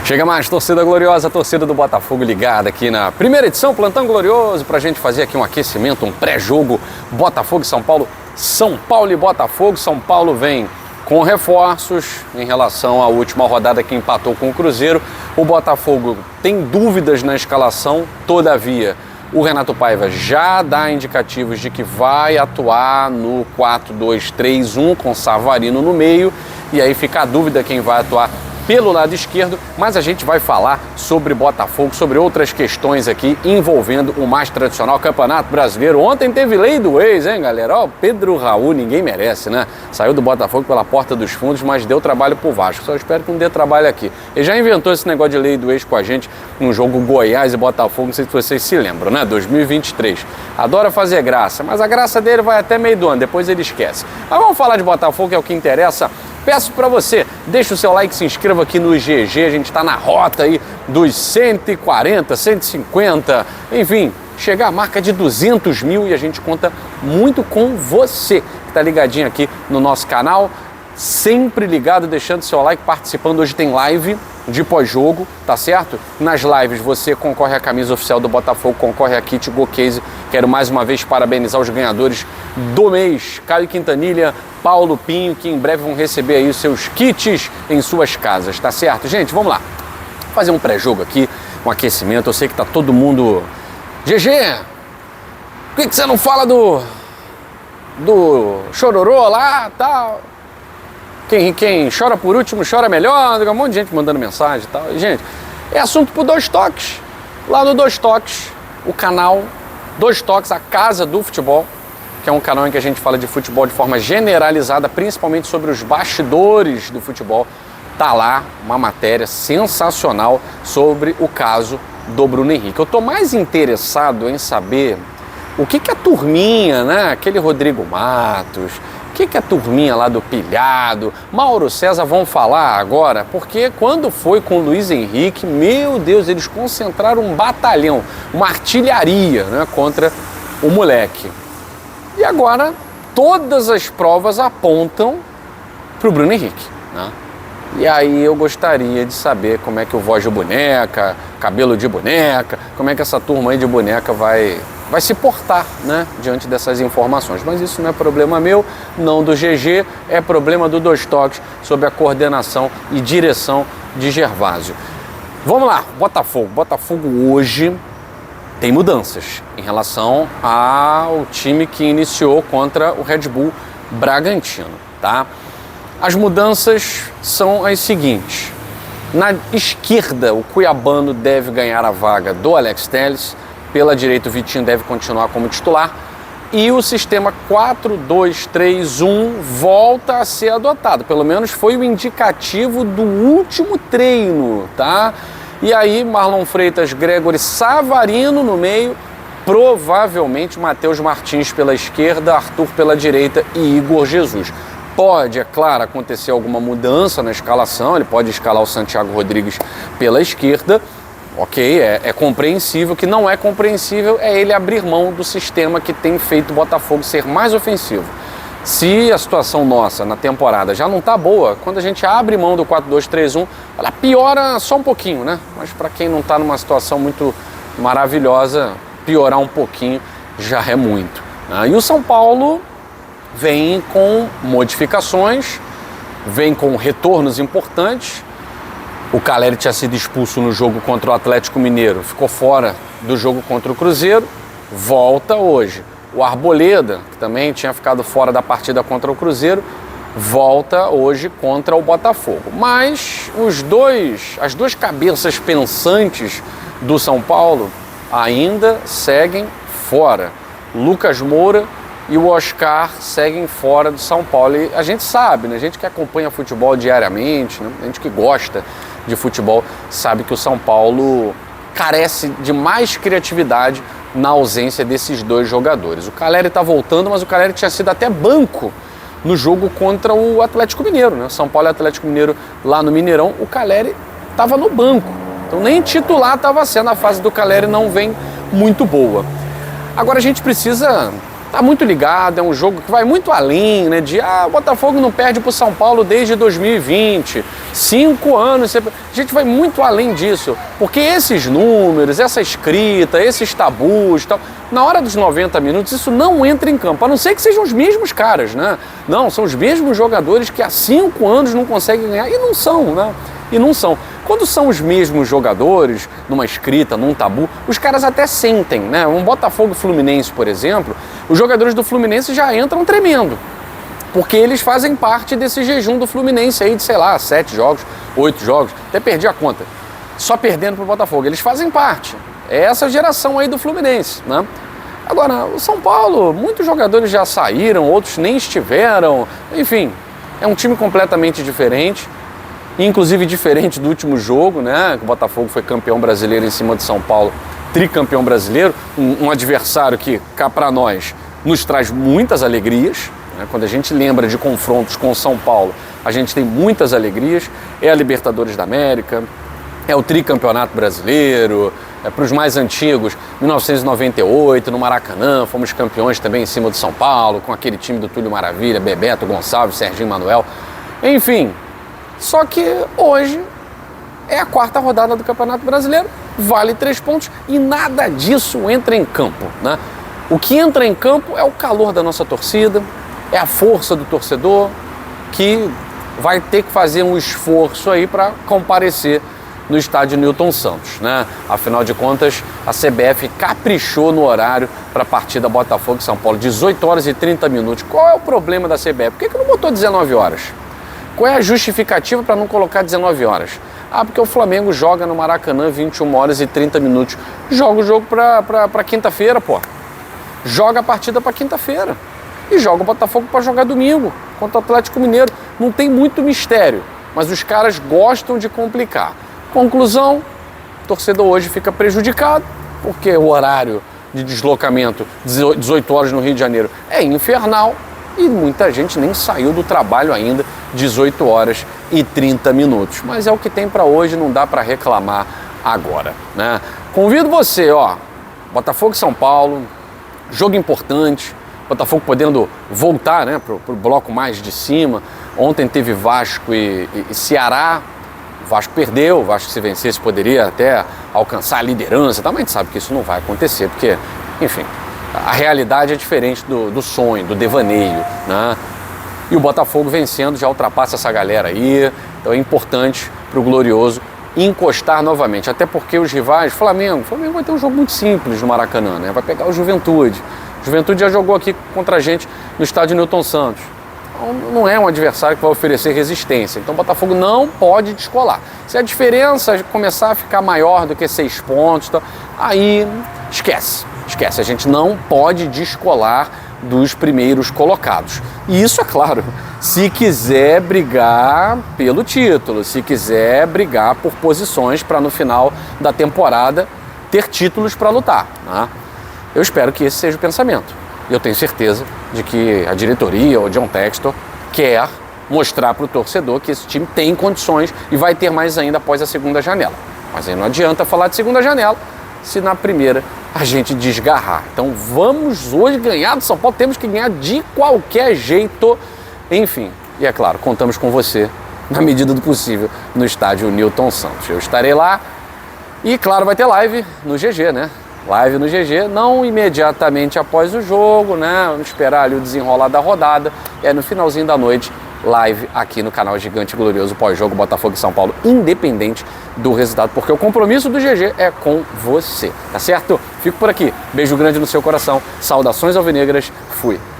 Chega mais, torcida gloriosa, torcida do Botafogo ligada aqui na primeira edição, Plantão Glorioso, pra gente fazer aqui um aquecimento, um pré-jogo, Botafogo e São Paulo, São Paulo e Botafogo. São Paulo vem com reforços em relação à última rodada que empatou com o Cruzeiro. O Botafogo tem dúvidas na escalação, todavia o Renato Paiva já dá indicativos de que vai atuar no 4-2-3-1 com Savarino no meio, e aí fica a dúvida quem vai atuar pelo lado esquerdo, mas a gente vai falar sobre Botafogo, sobre outras questões aqui envolvendo o mais tradicional Campeonato Brasileiro. Ontem teve lei do ex, hein, galera? Ó, Pedro Raul, ninguém merece, né? Saiu do Botafogo pela porta dos fundos, mas deu trabalho pro Vasco. Só espero que não dê trabalho aqui. Ele já inventou esse negócio de lei do ex com a gente no jogo Goiás e Botafogo, não sei se vocês se lembram, né? 2023. Adora fazer graça, mas a graça dele vai até meio do ano, depois ele esquece. Mas vamos falar de Botafogo, que é o que interessa. Peço para você, deixa o seu like, se inscreva aqui no GG, a gente está na rota aí dos 140, 150, enfim, chegar à marca de 200 mil, e a gente conta muito com você que está ligadinho aqui no nosso canal, sempre ligado, deixando seu like, participando. Hoje tem live de pós-jogo, tá certo? Nas lives você concorre à camisa oficial do Botafogo, concorre a kit Go Case. Quero mais uma vez parabenizar os ganhadores do mês, Caio Quintanilha, Paulo Pinho, que em breve vão receber aí os seus kits em suas casas, tá certo? Gente, vamos lá, fazer um pré-jogo aqui, um aquecimento. Eu sei que tá todo mundo... GG, por que você não fala do chororô lá, tal? Quem chora por último chora melhor, um monte de gente mandando mensagem e tal. E, gente, é assunto pro Dois Toques. Lá no Dois Toques, o canal Dois Toques, a casa do futebol, que é um canal em que a gente fala de futebol de forma generalizada, principalmente sobre os bastidores do futebol. Tá lá uma matéria sensacional sobre o caso do Bruno Henrique. Eu tô mais interessado em saber o que a turminha, né, aquele Rodrigo Matos, o que a turminha lá do Pilhado, Mauro César vão falar agora, porque quando foi com o Luiz Henrique, meu Deus, eles concentraram um batalhão, uma artilharia, né, contra o moleque. E agora todas as provas apontam para o Bruno Henrique, né? E aí eu gostaria de saber como é que o voz de boneca, cabelo de boneca, como é que essa turma aí de boneca vai se portar, né, diante dessas informações. Mas isso não é problema meu, não do GG, é problema do Dois Toques, sobre a coordenação e direção de Gervásio. Vamos lá, Botafogo. Botafogo hoje tem mudanças em relação ao time que iniciou contra o Red Bull Bragantino, tá? As mudanças são as seguintes. Na esquerda, o cuiabano deve ganhar a vaga do Alex Telles. Pela direita, o Vitinho deve continuar como titular. E o sistema 4-2-3-1 volta a ser adotado. Pelo menos foi o indicativo do último treino, tá? E aí, Marlon Freitas, Gregory, Savarino no meio. Provavelmente, Matheus Martins pela esquerda, Arthur pela direita e Igor Jesus. Pode, é claro, acontecer alguma mudança na escalação, ele pode escalar o Santiago Rodrigues pela esquerda, ok, é compreensível. O que não é compreensível é ele abrir mão do sistema que tem feito o Botafogo ser mais ofensivo. Se a situação nossa na temporada já não está boa, quando a gente abre mão do 4-2-3-1, ela piora só um pouquinho, né? Mas para quem não está numa situação muito maravilhosa, piorar um pouquinho já é muito, né? E o São Paulo vem com modificações, vem com retornos importantes. O Caleri tinha sido expulso no jogo contra o Atlético Mineiro, ficou fora do jogo contra o Cruzeiro, volta hoje. O Arboleda, que também tinha ficado fora da partida contra o Cruzeiro, volta hoje contra o Botafogo. Mas as duas cabeças pensantes do São Paulo ainda seguem fora. Lucas Moura e o Oscar seguem fora do São Paulo. E a gente sabe, né? A gente que acompanha futebol diariamente, né? A gente que gosta de futebol, sabe que o São Paulo carece de mais criatividade na ausência desses dois jogadores. O Caleri está voltando, mas o Caleri tinha sido até banco no jogo contra o Atlético Mineiro, né? São Paulo e Atlético Mineiro lá no Mineirão, o Caleri estava no banco. Então nem titular estava sendo, a fase do Caleri não vem muito boa. Agora a gente precisa... Tá muito ligado, é um jogo que vai muito além, né? O Botafogo não perde para o São Paulo desde 2020. 5 anos, a gente vai muito além disso, porque esses números, essa escrita, esses tabus, tal, na hora dos 90 minutos isso não entra em campo, a não ser que sejam os mesmos caras, né? Não, são os mesmos jogadores que há 5 anos não conseguem ganhar, e não são, né? E não são. Quando são os mesmos jogadores, numa escrita, num tabu, os caras até sentem, né? Um Botafogo e Fluminense, por exemplo, os jogadores do Fluminense já entram tremendo, porque eles fazem parte desse jejum do Fluminense aí de, sei lá, 7 jogos, 8 jogos, até perdi a conta, só perdendo pro Botafogo. Eles fazem parte, é essa geração aí do Fluminense, né? Agora, o São Paulo, muitos jogadores já saíram, outros nem estiveram, enfim, é um time completamente diferente, inclusive diferente do último jogo, né? O Botafogo foi campeão brasileiro em cima de São Paulo, tricampeão brasileiro, um adversário que, cá pra nós, nos traz muitas alegrias. Quando a gente lembra de confrontos com São Paulo, a gente tem muitas alegrias. É a Libertadores da América, é o tricampeonato brasileiro, para os mais antigos, 1998, no Maracanã, fomos campeões também em cima do São Paulo, com aquele time do Túlio Maravilha, Bebeto Gonçalves, Serginho Manuel, enfim. Só que hoje é a 4ª rodada do Campeonato Brasileiro, vale 3 pontos e nada disso entra em campo, né? O que entra em campo é o calor da nossa torcida, é a força do torcedor que vai ter que fazer um esforço aí para comparecer no estádio Newton Santos, né? Afinal de contas, a CBF caprichou no horário para a partida Botafogo e São Paulo, 18 horas e 30 minutos. Qual é o problema da CBF? Por que não botou 19 horas? Qual é a justificativa para não colocar 19 horas? Ah, porque o Flamengo joga no Maracanã 21 horas e 30 minutos. Joga o jogo para quinta-feira, pô. Joga a partida para quinta-feira. E joga o Botafogo para jogar domingo contra o Atlético Mineiro. Não tem muito mistério, mas os caras gostam de complicar. Conclusão, o torcedor hoje fica prejudicado, porque o horário de deslocamento, 18 horas no Rio de Janeiro, é infernal e muita gente nem saiu do trabalho ainda, 18 horas e 30 minutos. Mas é o que tem para hoje, não dá para reclamar agora, né? Convido você, ó, Botafogo e São Paulo, jogo importante, Botafogo podendo voltar, né, pro bloco mais de cima. Ontem teve Vasco e Ceará. O Vasco perdeu, o Vasco se vencesse poderia até alcançar a liderança, tá? Mas a gente sabe que isso não vai acontecer, porque, enfim, a realidade é diferente do sonho, do devaneio, né? E o Botafogo vencendo já ultrapassa essa galera aí, então é importante pro Glorioso encostar novamente, até porque os rivais, o Flamengo vai ter um jogo muito simples no Maracanã, né? Vai pegar o Juventude. O Juventude já jogou aqui contra a gente no estádio Newton Santos. Não é um adversário que vai oferecer resistência. Então o Botafogo não pode descolar. Se a diferença começar a ficar maior do que 6 pontos, aí esquece. A gente não pode descolar dos primeiros colocados. E isso, é claro, se quiser brigar pelo título, se quiser brigar por posições para no final da temporada ter títulos para lutar, né? Eu espero que esse seja o pensamento. E eu tenho certeza de que a diretoria, o John Textor, quer mostrar para o torcedor que esse time tem condições e vai ter mais ainda após a segunda janela. Mas aí não adianta falar de segunda janela se na primeira a gente desgarrar. Então vamos hoje ganhar do São Paulo, temos que ganhar de qualquer jeito. Enfim, e é claro, contamos com você na medida do possível no estádio Newton Santos. Eu estarei lá e, claro, vai ter live no GG, né? Live no GG, não imediatamente após o jogo, né? Vamos esperar ali o desenrolar da rodada. E aí no finalzinho da noite, live aqui no canal Gigante Glorioso pós-jogo Botafogo e São Paulo, independente do resultado, porque o compromisso do GG é com você, tá certo? Fico por aqui, beijo grande no seu coração, saudações alvinegras, fui!